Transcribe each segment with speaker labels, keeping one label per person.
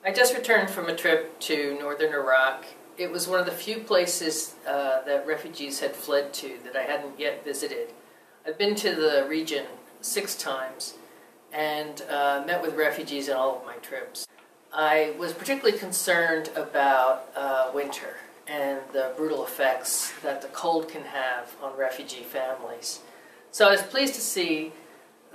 Speaker 1: I just returned from a trip to northern Iraq. It was one of the few places that refugees had fled to that I hadn't yet visited. I've been to the region 6 times and met with refugees in all of my trips. I was particularly concerned about winter and the brutal effects that the cold can have on refugee families. So I was pleased to see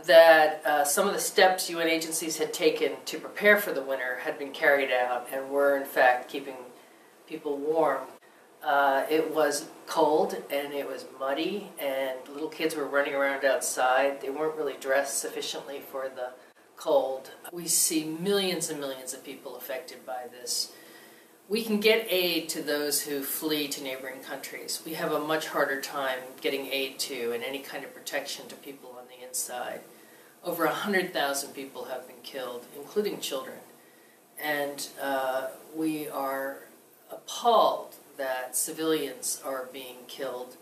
Speaker 1: that some of the steps UN agencies had taken to prepare for the winter had been carried out and were in fact keeping people warm. It was cold and it was muddy and little kids were running around outside. They weren't really dressed sufficiently for the cold. We see millions and millions of people affected by this. We can get aid to those who flee to neighboring countries. We have a much harder time getting aid to and any kind of protection to people on the inside. Over 100,000 people have been killed, including children. And we are appalled that civilians are being killed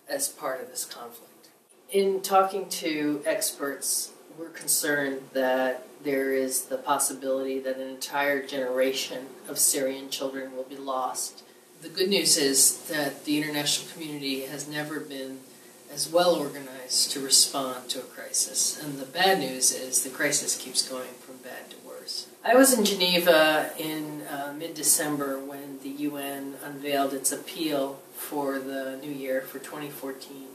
Speaker 1: as part of this conflict. In talking to experts, we're concerned that there is the possibility that an entire generation of Syrian children will be lost. The good news is that the international community has never been as well organized to respond to a crisis. And the bad news is the crisis keeps going from bad to worse. I was in Geneva in mid-December when the UN unveiled its appeal for the new year, for 2014.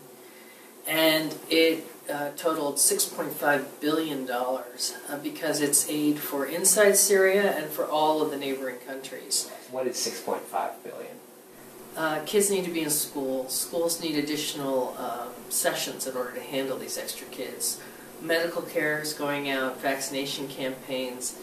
Speaker 1: And it totaled $6.5 billion because it's aid for inside Syria and for all of the neighboring countries.
Speaker 2: What is $6.5 billion?
Speaker 1: Kids need to be in school. Schools need additional sessions in order to handle these extra kids. Medical care is going out, vaccination campaigns.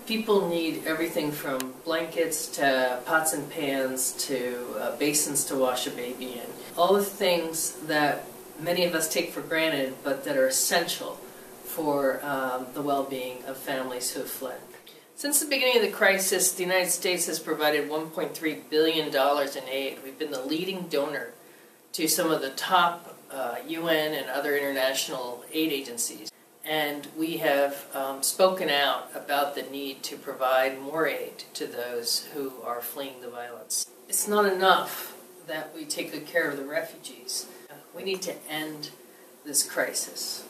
Speaker 1: People need everything from blankets to pots and pans to basins to wash a baby in. All the things that many of us take for granted, but that are essential for the well-being of families who have fled. Since the beginning of the crisis, the United States has provided $1.3 billion in aid. We've been the leading donor to some of the top UN and other international aid agencies. And we have spoken out about the need to provide more aid to those who are fleeing the violence. It's not enough that we take good care of the refugees. We need to end this crisis.